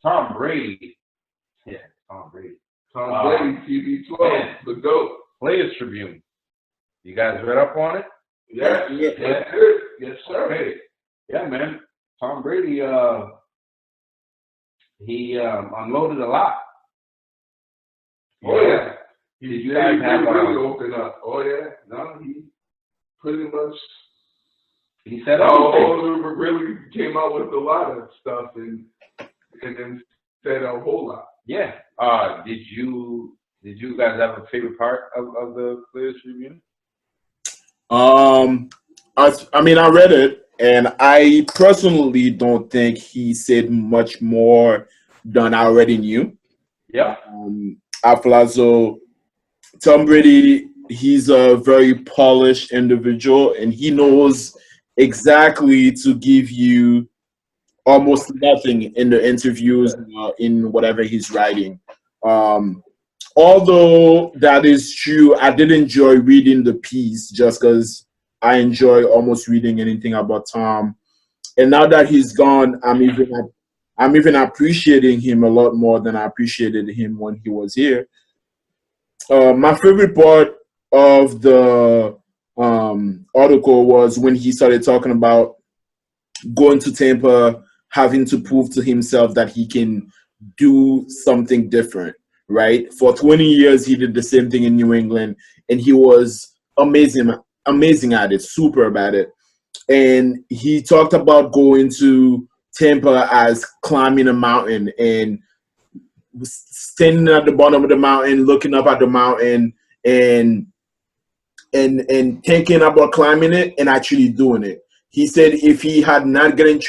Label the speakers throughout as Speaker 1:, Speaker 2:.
Speaker 1: Tom Brady. Yeah, Tom Brady.
Speaker 2: Tom Brady, TB12, the GOAT.
Speaker 1: Players Tribune. You guys read up on it?
Speaker 2: Yes, yes, sir.
Speaker 1: Hey, yeah, man. Tom Brady, he unloaded a lot.
Speaker 2: Oh, yeah.
Speaker 1: Did you guys have
Speaker 2: really open up? Oh, yeah. No, he pretty much.
Speaker 1: He said everything.
Speaker 2: Really came out with a lot of stuff and then said a whole lot.
Speaker 1: Yeah. Did you guys have a favorite part of the Players Tribune?
Speaker 3: I mean, I read it, and I personally don't think he said much more than I already knew.
Speaker 1: Yeah.
Speaker 3: I feel as though Tom Brady, he's a very polished individual, and he knows exactly to give you almost nothing in the interviews, in whatever he's writing. Although that is true, I did enjoy reading the piece just because I enjoy almost reading anything about Tom. And now that he's gone, I'm even appreciating him a lot more than I appreciated him when he was here. My favorite part of the article was when he started talking about going to Tampa, having to prove to himself that he can do something different, right? For 20 years, he did the same thing in New England, and he was amazing at it, superb at it. And he talked about going to Tampa as climbing a mountain and standing at the bottom of the mountain, looking up at the mountain, and thinking about climbing it and actually doing it. He said if he had not gone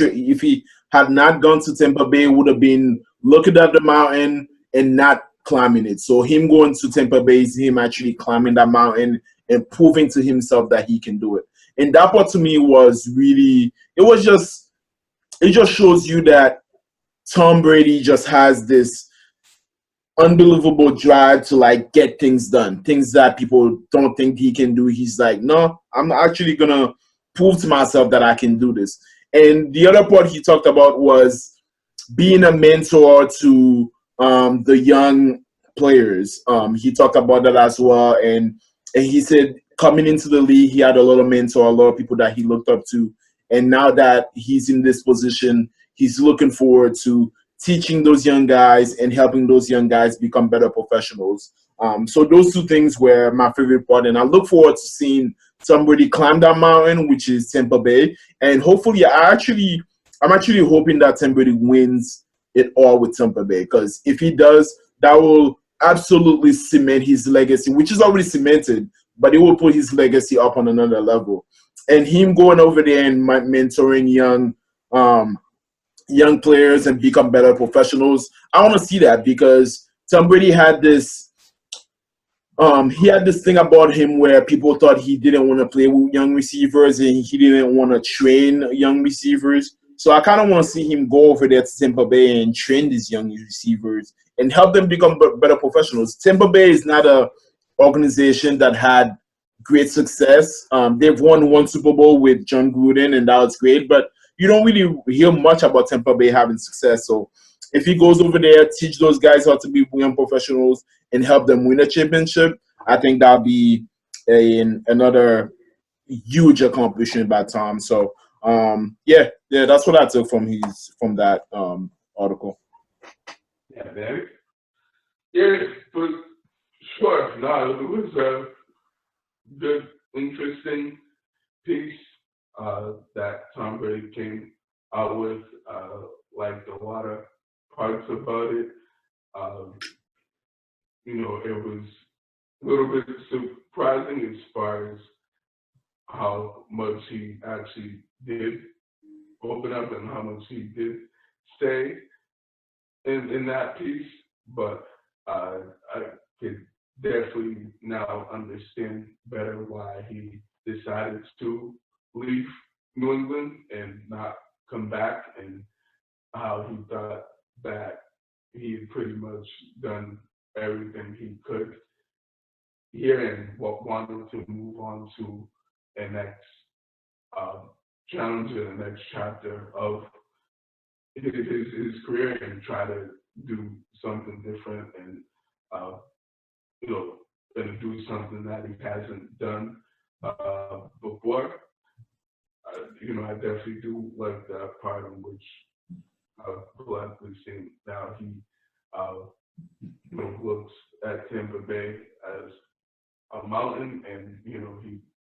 Speaker 3: to Tampa Bay, it would have been looking at the mountain and not climbing it. So him going to Tampa Bay is him actually climbing that mountain and proving to himself that he can do it. And that part to me was really, it just shows you that Tom Brady just has this unbelievable drive to like get things done, things that people don't think he can do. He's like, no, I'm actually gonna prove to myself that I can do this. And the other part he talked about was being a mentor to the young players. He talked about that as well, and he said coming into the league, he had a lot of mentor, a lot of people that he looked up to, and now that he's in this position, he's looking forward to teaching those young guys and helping those young guys become better professionals. So those two things were my favorite part, and I look forward to seeing somebody climb that mountain, which is Tampa Bay, and hopefully, I'm actually hoping that Tom Brady wins it all with Tampa Bay, because if he does, that will absolutely cement his legacy, which is already cemented, but it will put his legacy up on another level. And him going over there and mentoring young players and become better professionals, I want to see that, because Tom Brady had this thing about him where people thought he didn't want to play with young receivers and he didn't want to train young receivers. So I kind of want to see him go over there to Tampa Bay and train these young receivers and help them become better professionals. Tampa Bay is not a organization that had great success. They've won one Super Bowl with John Gruden, and that was great, but you don't really hear much about Tampa Bay having success. So if he goes over there, teach those guys how to be young professionals and help them win a championship, I think that'll be another huge accomplishment by Tom. So yeah, that's what I took from that article.
Speaker 1: Yeah, baby.
Speaker 2: Yeah, for sure. No, it was a good, interesting piece that Tom Brady came out with. Liked a lot of parts about it. It was a little bit surprising as far as how much he actually did open up and how much he did say in that piece. But I could definitely now understand better why he decided to leave New England and not come back, and how he thought that he had pretty much done everything he could here and wanted to move on to a next challenge and the next chapter of his career and try to do something different and and do something that he hasn't done before. I definitely do like that part in which I've gladly seen now he looks at Tampa Bay as a mountain, and he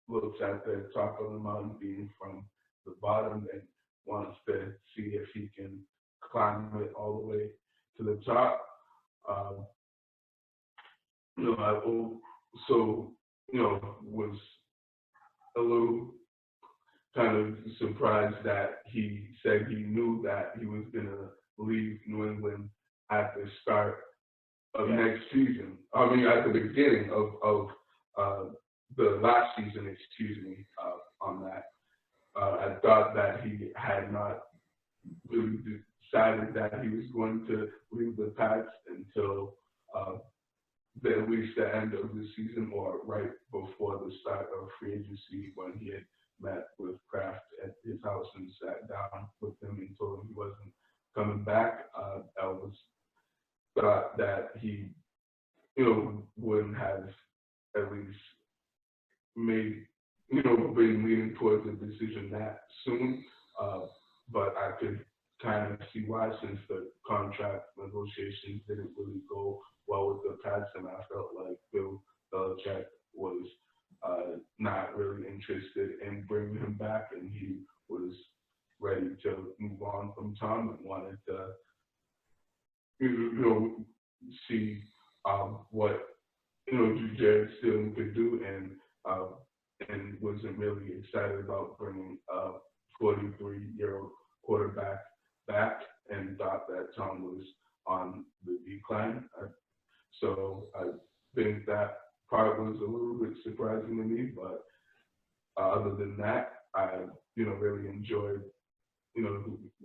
Speaker 2: looks at the top of the mountain being from the bottom and wants to see if he can climb it all the way to the top. I also was a little kind of surprised that he said he knew that he was going to leave New England at the start of next season. I mean, at the beginning of the last season, on that. I thought that he had not really decided that he was going to leave the Pats until at least the end of the season or right before the start of free agency, when he had met with Kraft at his house and sat down with him and told him he wasn't coming back. I was thought that he, wouldn't have at least made, been leaning towards a decision that soon. But I could kind of see why, since the contract negotiations didn't really go well with the Pats, and I felt like Bill Belichick was not really interested in bringing him back, and he was ready to move on from Tom and wanted to, see what Jared Stidham could do, and wasn't really excited about bringing a 43-year-old quarterback back, and thought that Tom was on the decline. So I think that part was a little bit surprising to me, but other than that, I really enjoyed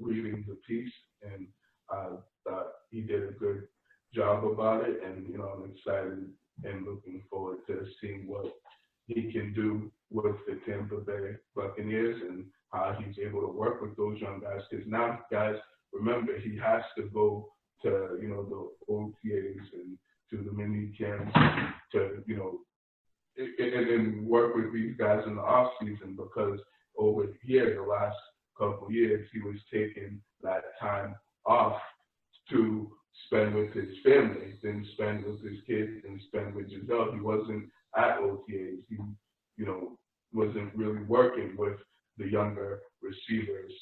Speaker 2: reading the piece, and I thought he did a good job about it, and I'm excited and looking forward to seeing what he can do with the Tampa Bay Buccaneers and how he's able to work with those young guys. Because now, guys, remember, he has to go to the OTAs and to the mini camps to and work with these guys in the off season, because over here the last couple of years he was taking that time off to spend with his family, then spend with his kids, and spend with Giselle. He wasn't at OTAs. He, wasn't really working with the younger receivers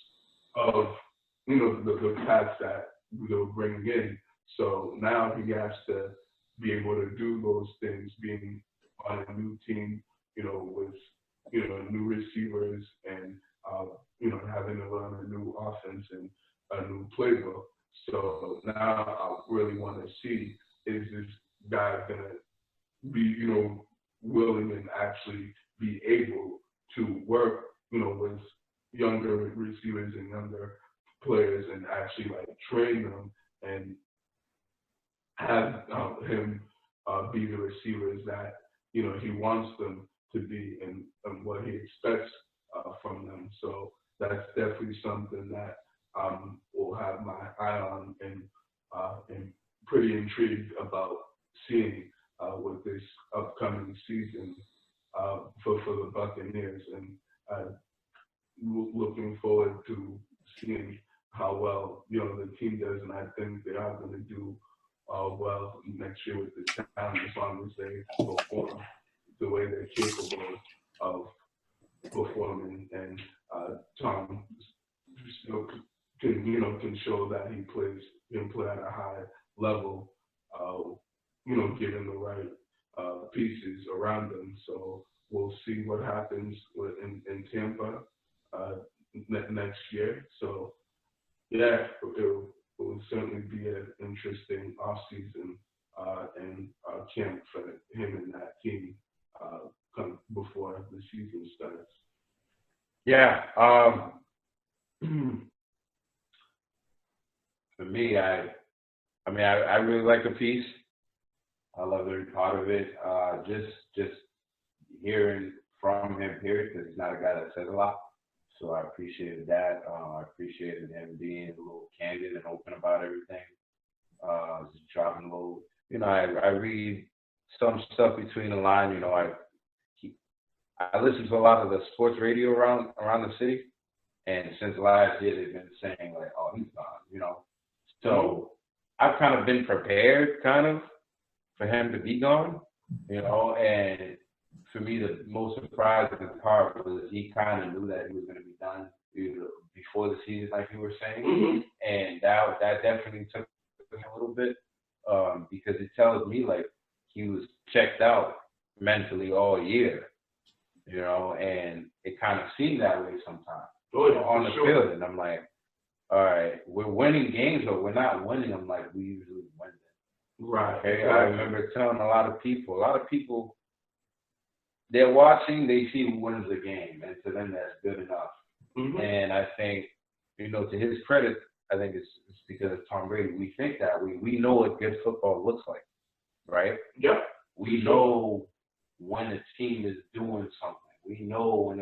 Speaker 2: of, the Pats that they were bringing in. So now he has to be able to do those things, being on a new team, with, new receivers and, having to learn a new offense and a new playbook. So now I really want to see, is this guy going to be, willing and actually be able to work, with younger receivers and younger players and actually train them and have him be the receivers that, he wants them to be and what he expects from them. So that's definitely something that will have my eye on and pretty intrigued about seeing with this upcoming season for the Buccaneers, and looking forward to seeing how well the team does, and I think they are going to do well next year with the talent, as long as they perform the way they're capable of performing, and Tom still can show that he can play at a high level, given the right pieces around him. So we'll see what happens in Tampa next year. So yeah, it will certainly be an interesting offseason and camp for him and that team before the season starts.
Speaker 1: Yeah. For me, I really like the piece. I love every part of it. Just hearing from him, period, because he's not a guy that says a lot. So I appreciated that. I appreciated him being a little candid and open about everything. Just dropping a little, I read some stuff between the line. I listen to a lot of the sports radio around the city, and since last year they've been saying like, "Oh, he's gone," So I've kind of been prepared, kind of, for him to be gone, and for me, the most surprising part was he kind of knew that he was going to be done before the season, like you were saying, and that definitely took me a little bit because it tells me like he was checked out mentally all year, and it kind of seemed that way sometimes on the field, and I'm like, all right, we're winning games, but we're not winning them like we usually win them.
Speaker 2: Right.
Speaker 1: Okay, I remember telling a lot of people. They're watching, they see who wins the game, and to them that's good enough. And I think, to his credit, I think it's because of Tom Brady. We think that we know what good football looks like, right?
Speaker 2: Yep.
Speaker 1: We know when a team is doing something. We know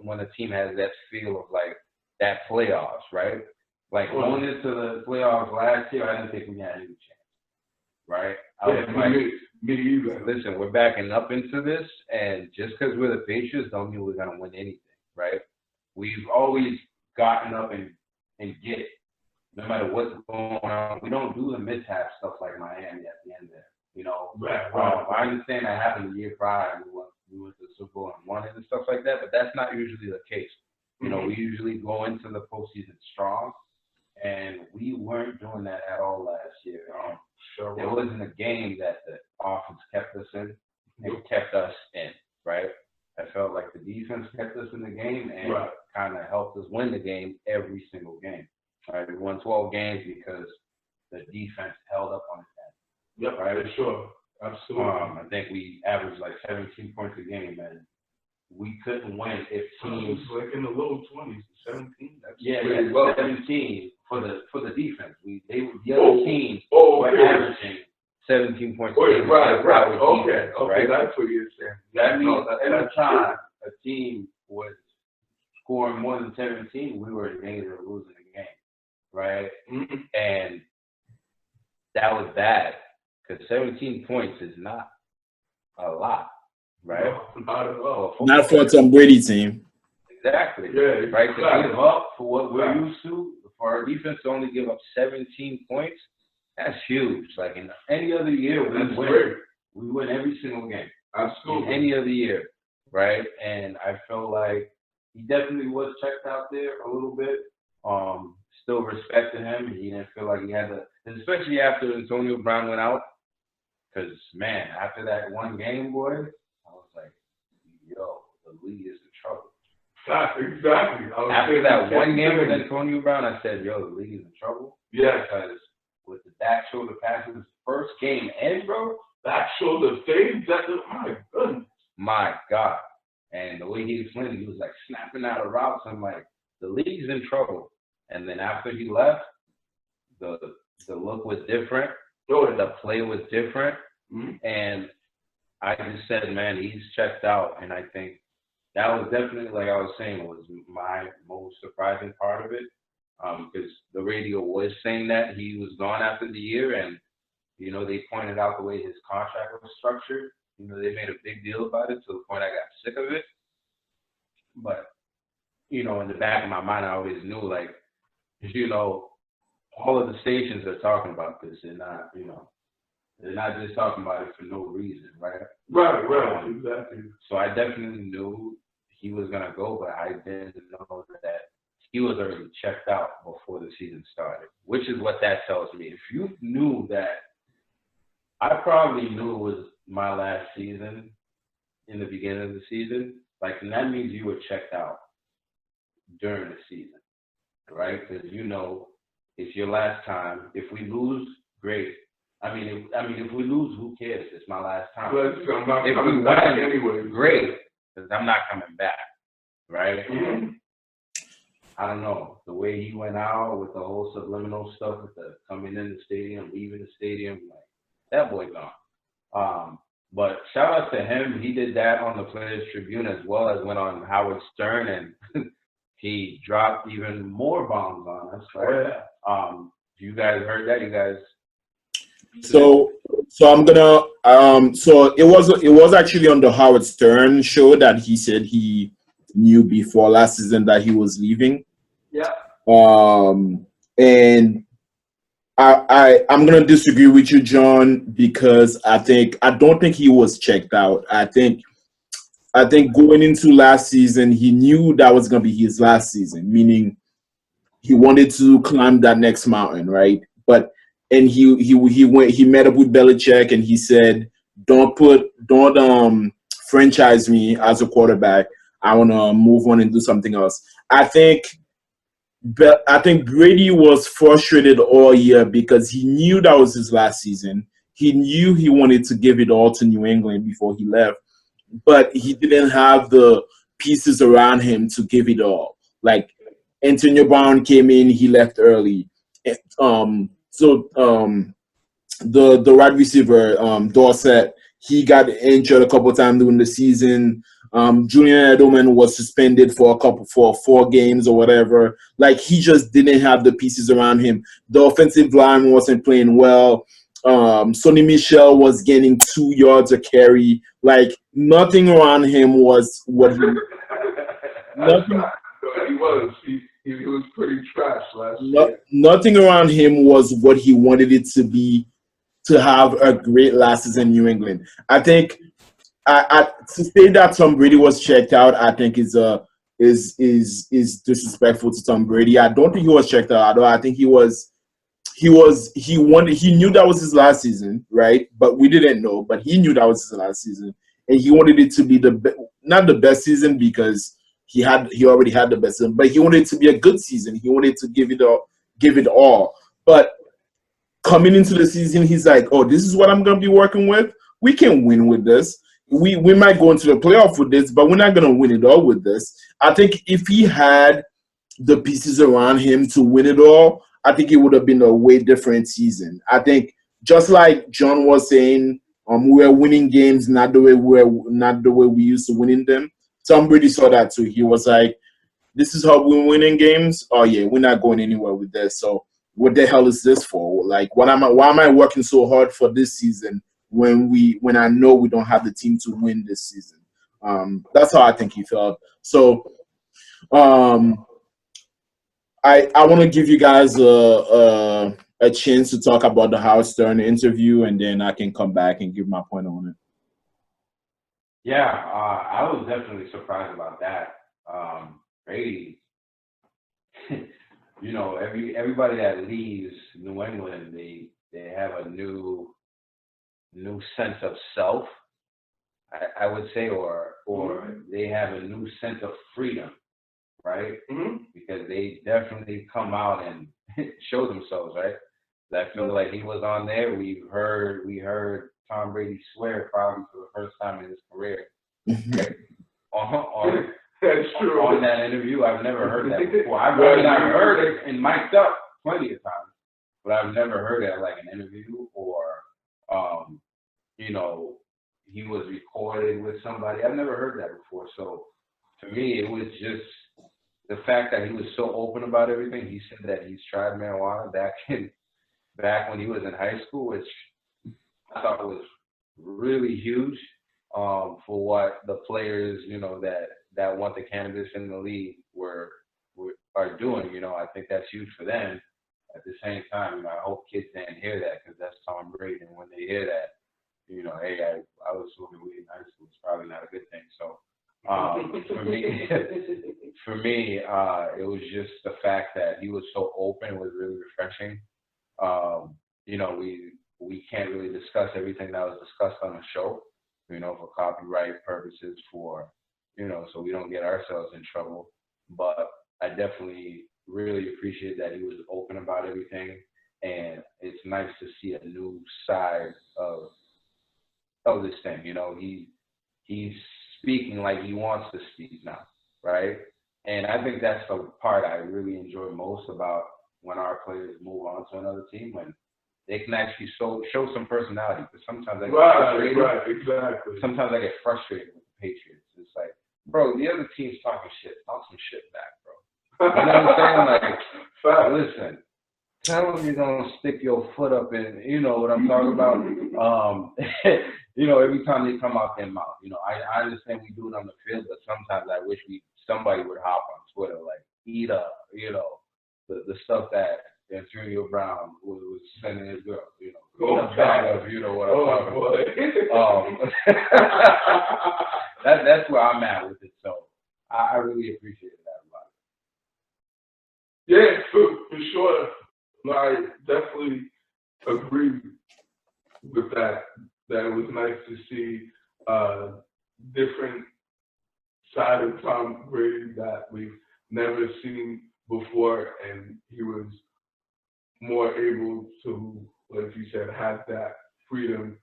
Speaker 1: when a team has that feel of like that playoffs, right? Like going into the playoffs last year, I didn't think we had any chance, right? I was like,
Speaker 2: me either.
Speaker 1: Listen, we're backing up into this, and just because we're the Patriots don't mean we're going to win anything, right? We've always gotten up and get it, no matter what's going on. We don't do the mishap stuff like Miami at the end there,
Speaker 2: Right.
Speaker 1: I understand that happened the year prior, and we went to the Super Bowl and won it and stuff like that, but that's not usually the case. We usually go into the postseason strong, and we weren't doing that at all last year. There wasn't a game that the offense kept us in and kept us in, right? I felt like the defense kept us in the game and kind of helped us win the game every single game. Right? We won 12 games because the defense held up on its end.
Speaker 2: Yep,
Speaker 1: right?
Speaker 2: for sure. Absolutely.
Speaker 1: I think we averaged like 17 points a game, and we couldn't win if teams
Speaker 2: like in the low 20s, 17. That's
Speaker 1: 17 for the defense. The other teams were averaging 17 points a game.
Speaker 2: Right.
Speaker 1: Defense, right?
Speaker 2: That's what you're saying.
Speaker 1: That means every time a team was scoring more than 17, we were in danger of losing the game, right? And that was bad because 17 points is not a lot, right?
Speaker 2: No, not at all.
Speaker 3: Not for a Tom Brady team.
Speaker 1: Exactly.
Speaker 2: Yeah,
Speaker 1: right. To give up for what we're used to, for our defense to only give up 17 points, that's huge. Like in any other year, we win every single game.
Speaker 2: Absolutely.
Speaker 1: In any other year, right? And I felt like he definitely was checked out there a little bit. Still respected him. He didn't feel like he had to, especially after Antonio Brown went out. Because, man, after that one game, boy, I was like, yo, the league is in trouble.
Speaker 2: Exactly.
Speaker 1: After that one game with Antonio Brown, I said, yo, the league is in trouble.
Speaker 2: Yeah.
Speaker 1: Because with the back shoulder passes, first game end, bro.
Speaker 2: Back shoulder fade? My goodness.
Speaker 1: My God. And the way he explained it, he was like snapping out of routes. I'm like, the league's in trouble. And then after he left, the look was different. The play was different. And I just said, man, he's checked out. And I think that was definitely, like I was saying, was my most surprising part of it. Because the radio was saying that he was gone after the year. And, they pointed out the way his contract was structured. They made a big deal about it to the point I got sick of it. But, in the back of my mind, I always knew, like, all of the stations are talking about this. They're not, they're not just talking about it for no reason, right?
Speaker 2: Right, exactly.
Speaker 1: So I definitely knew he was going to go, but I didn't know that he was already checked out before the season started, which is what that tells me. If you knew that, I probably knew it was my last season in the beginning of the season, and that means you were checked out during the season, right? Because it's your last time. If we lose, great. If we lose, who cares? It's my last time.
Speaker 2: I'm not
Speaker 1: if
Speaker 2: coming
Speaker 1: we
Speaker 2: back
Speaker 1: win,
Speaker 2: anyway.
Speaker 1: Great, because I'm not coming back, right? I don't know. The way he went out with the whole subliminal stuff with the coming in the stadium, leaving the stadium, like, that boy gone. But shout out to him. He did that on the Players Tribune as well as went on Howard Stern, and he dropped even more bombs on us. Right? You guys heard that? You guys?
Speaker 3: So I'm gonna so it was actually on the Howard Stern show that he said he knew before last season that he was leaving.
Speaker 1: Yeah.
Speaker 3: And I'm gonna disagree with you, John, because I don't think he was checked out. I think going into last season, he knew that was gonna be his last season, meaning he wanted to climb that next mountain, right? But and he met up with Belichick and he said, don't franchise me as a quarterback. I wanna move on and do something else. I think Brady was frustrated all year because he knew that was his last season. He knew he wanted to give it all to New England before he left, but he didn't have the pieces around him to give it all. Like Antonio Brown came in, he left early. The wide receiver, Dorsett, he got injured a couple times during the season. Julian Edelman was suspended for 4 games or whatever. Like he just didn't have the pieces around him. The offensive line wasn't playing well. Sonny Michel was getting 2 yards a carry. Like nothing around him was what he. Nothing.
Speaker 2: He was pretty trash last year.
Speaker 3: Nothing around him was what he wanted it to be to have a great last season in New England. I think to say that Tom Brady was checked out, I think is disrespectful to Tom Brady. I don't think he was checked out at all. I think he knew that was his last season, right? But we didn't know, but he knew that was his last season, and he wanted it to be not the best season because he already had the best season, but he wanted it to be a good season. He wanted to give it all. But coming into the season, he's like, "Oh, this is what I'm going to be working with. We can win with this. We might go into the playoff with this, but we're not going to win it all with this." I think if he had the pieces around him to win it all, I think it would have been a way different season. I think just like John was saying, we're winning games not the way we used to winning them. Tom Brady saw that too. He was like, "This is how we're winning games. Oh yeah, we're not going anywhere with this. So what the hell is this for? Like, why am I working so hard for this season when I know we don't have the team to win this season?" That's how I think he felt. So, I want to give you guys a chance to talk about the Howard Stern interview, and then I can come back and give my point on it.
Speaker 1: Yeah, I was definitely surprised about that. Brady, everybody that leaves New England, they have a new sense of self, I would say, or they have a new sense of freedom, right? Mm-hmm. Because they definitely come out and show themselves, right? I feel like he was on there. We heard Tom Brady swear probably for the first time in his career.
Speaker 2: That's true.
Speaker 1: On that interview, I've never heard that before. I've heard it and mic'd up plenty of times, but I've never heard it like an interview or, he was recorded with somebody. I've never heard that before. So to me, it was just the fact that he was so open about everything. He said that he's tried marijuana back when he was in high school, which I thought was really huge for what the players, that want the cannabis in the league are doing. I think that's huge for them. At the same time, I hope kids didn't hear that because that's Tom Brady. And when they hear that, hey, I was smoking weed in high school. It's probably not a good thing. So for me, it was just the fact that he was so open was really refreshing. We can't really discuss everything that was discussed on the show, for copyright purposes, so we don't get ourselves in trouble. But I definitely really appreciate that he was open about everything, and it's nice to see a new side of this thing. He's speaking like he wants to speak now, right? And I think that's the part I really enjoy most about when our players move on to another team, when they can actually show some personality. Because sometimes I get
Speaker 2: Right,
Speaker 1: frustrated.
Speaker 2: exactly.
Speaker 1: Sometimes I get frustrated with the Patriots. It's like, bro, the other team's talking shit. Talk some shit back, bro. You know what I'm saying? Like, listen, tell them you're gonna stick your foot up in, you know what I'm talking about. You know, every time they come out their mouth. You know, I understand we do it on the field, but sometimes I wish somebody would hop on Twitter, like eat up, you know, the stuff that Antonio Brown was sending his girl, you know, a bag of, you know what I'm talking about. That's where I'm at with it. So I really appreciate that a lot.
Speaker 2: Yeah, for sure. I definitely agree with that. That it was nice to see different side of Tom Brady that we've never seen before, and he was more able to, like you said, have that freedom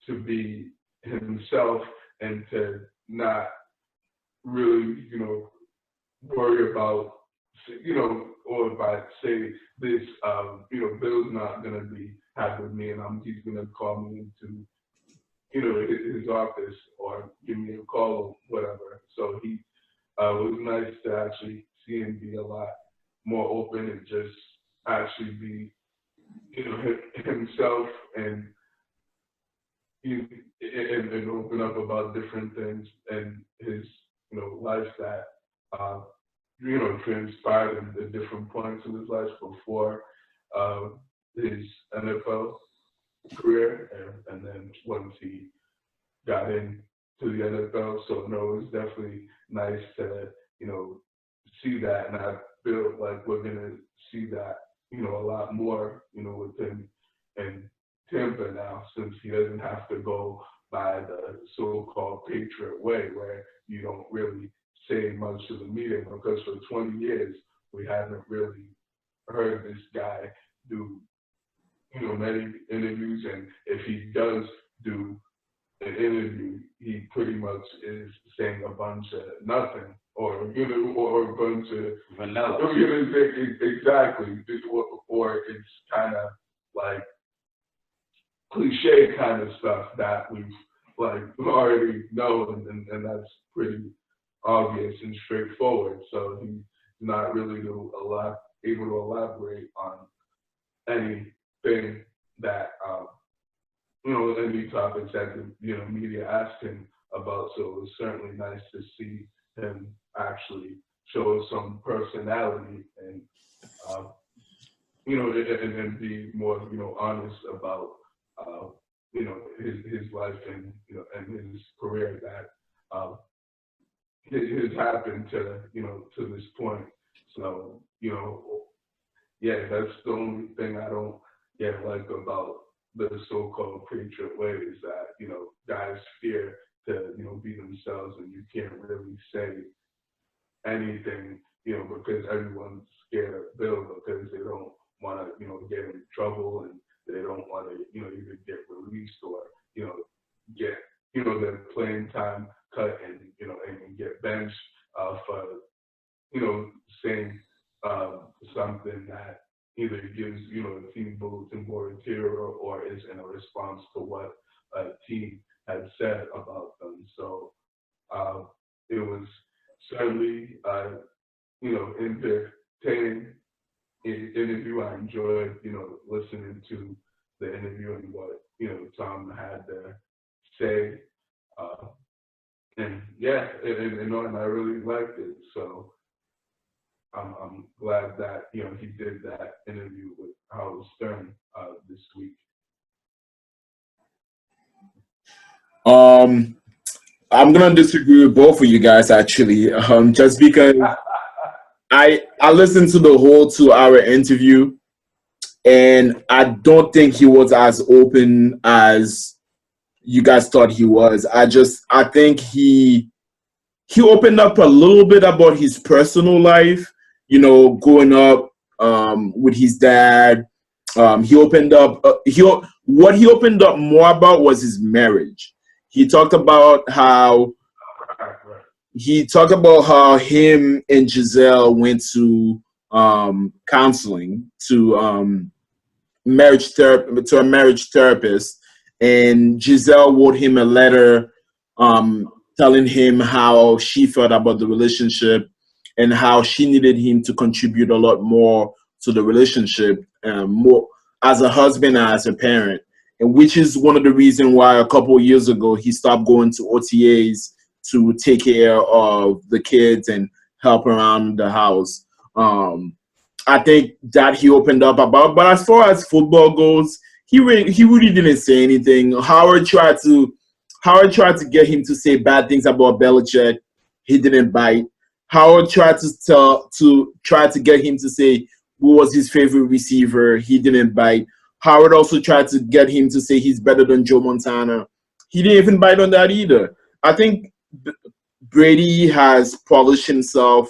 Speaker 2: to be himself and to not really, you know, worry about, you know, or if I say this, you know, Bill's not gonna be happy with me, and he's gonna call me into, you know, his office or give me a call or whatever. So it was nice to actually see him be a lot more open and just actually be, you know, himself and open up about different things and his, you know, life that, you know, transpired at different points in his life before his NFL career, and then once he got into the NFL. So no, it was definitely nice to, you know, see that, and I feel like we're gonna see that, you know, a lot more, you know, with him and Tampa now, since he doesn't have to go by the so-called Patriot way, where you don't really say much to the media, because for 20 years we haven't really heard this guy do, you know, many interviews, and if he does do an interview, he pretty much is saying a bunch of nothing, or, you know, or a bunch of
Speaker 1: vanilla.
Speaker 2: Exactly, or it's kind of like cliche kind of stuff that we've like already know, and that's pretty obvious and straightforward. So he's not really able to elaborate on anything that, you know, any topics that the, you know, media asked him about. So it was certainly nice to see him actually show some personality and, you know, and be more, you know, honest about, you know, his life and, you know, and his career that has happened to, you know, to this point. So, you know, yeah, that's the only thing I don't like about the so-called Patriot way, is that, you know, guys fear to, you know, be themselves, and you can't really say anything, you know, because everyone's scared of Bill, because they don't want to, you know, get in trouble, and they don't want to, you know, either get released or, you know, get, you know, their playing time cut, and, you know, and get benched for, you know, saying something that either gives, you know, the team bulletin board material or is in a response to what a team had said about them. So it was certainly, you know, entertaining interview. I enjoyed, you know, listening to the interview and what, you know, Tom had to say. And yeah, and I really liked it. So I'm glad that, you know, he did that interview with Howard Stern this week.
Speaker 3: I'm gonna disagree with both of you guys actually, just because I listened to the whole 2-hour interview, and I don't think he was as open as you guys thought he was. I think he opened up a little bit about his personal life, you know, growing up with his dad. He opened up. What he opened up more about was his marriage. He talked about how him and Giselle went to counseling to marriage therapist, and Giselle wrote him a letter telling him how she felt about the relationship and how she needed him to contribute a lot more to the relationship, more as a husband and as a parent, and which is one of the reasons why a couple of years ago he stopped going to OTAs to take care of the kids and help around the house. I think that he opened up about, but as far as football goes, he really didn't say anything. Howard tried to get him to say bad things about Belichick. He didn't bite. Howard tried to get him to say who was his favorite receiver. He didn't bite. Howard also tried to get him to say he's better than Joe Montana. He didn't even bite on that either. I think Brady has polished himself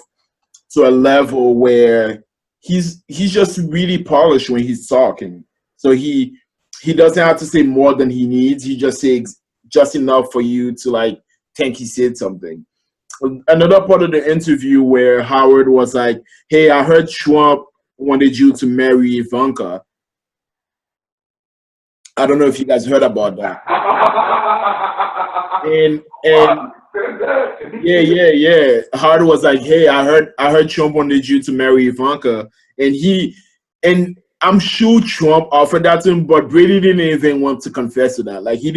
Speaker 3: to a level where he's just really polished when he's talking. So he doesn't have to say more than he needs. He just says just enough for you to like think he said something. Another part of the interview where Howard was like, "Hey, I heard Trump wanted you to marry Ivanka." I don't know if you guys heard about that. And yeah. Howard was like, "Hey, I heard Trump wanted you to marry Ivanka," and I'm sure Trump offered that to him, but Brady didn't even want to confess to that. Like he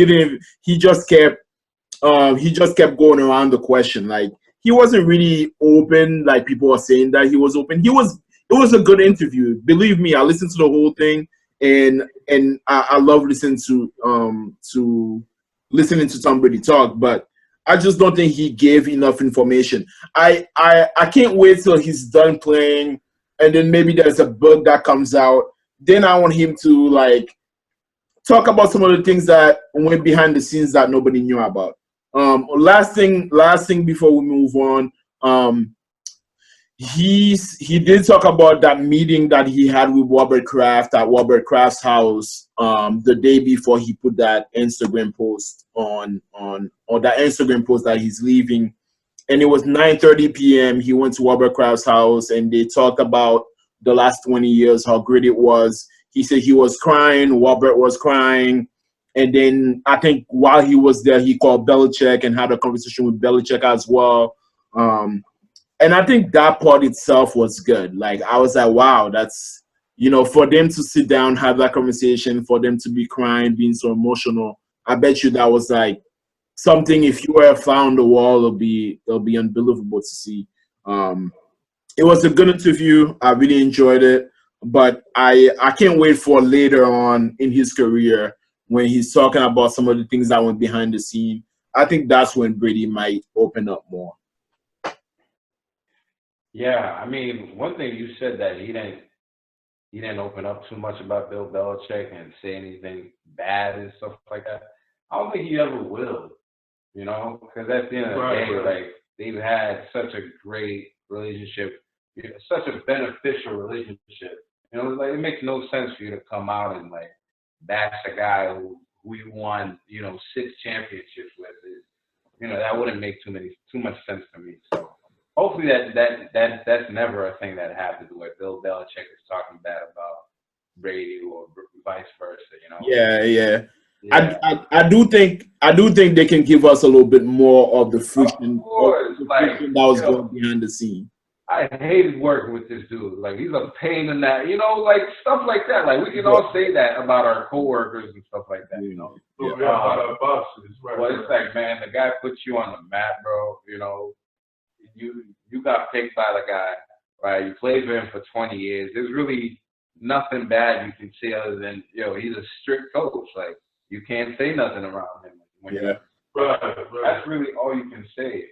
Speaker 3: just kept going around the question. Like he wasn't really open. Like people were saying that he was open. It was a good interview. Believe me, I listened to the whole thing, and I love listening to Tom Brady talk, but I just don't think he gave enough information. I can't wait till he's done playing, and then maybe there's a book that comes out. Then I want him to like talk about some of the things that went behind the scenes that nobody knew about. Last thing before we move on. He did talk about that meeting that he had with Robert Kraft at Robert Kraft's house the day before he put that Instagram post on or that Instagram post that he's leaving. And it was 9:30 p.m. He went to Robert Kraft's house and they talked about the last 20 years, how great it was. He said he was crying, Robert was crying. And then I think while he was there, he called Belichick and had a conversation with Belichick as well. And I think that part itself was good. Like, I was like, wow, that's, for them to sit down, have that conversation, for them to be crying, being so emotional, I bet you that was like something, if you were a fly on the wall, it'll be unbelievable to see. It was a good interview. I really enjoyed it. But I can't wait for later on in his career when he's talking about some of the things that went behind the scene. I think that's when Brady might open up more.
Speaker 1: Yeah, I mean, one thing you said that he didn't open up too much about Bill Belichick and say anything bad and stuff like that. I don't think he ever will, because at the end of the day, like, they've had such a great relationship, such a beneficial relationship. Like, it makes no sense for you to come out and like bash a guy who you won, 6 championships with. That wouldn't make too much sense to me. So hopefully that's never a thing that happens where Bill Belichick is talking bad about Brady or vice versa.
Speaker 3: Yeah. I do think they can give us a little bit more of the friction, that was going behind the scene.
Speaker 1: I hated working with this dude. Like, he's a pain in that, like stuff like that. Like, we can all say that about our coworkers and stuff like that,
Speaker 2: About our bosses, right?
Speaker 1: Well, it's like, man, the guy puts you on the map, bro. You got picked by the guy, right? You played for him for 20 years. There's really nothing bad you can say other than, he's a strict coach. Like, you can't say nothing around him.
Speaker 2: Right.
Speaker 1: That's really all you can say.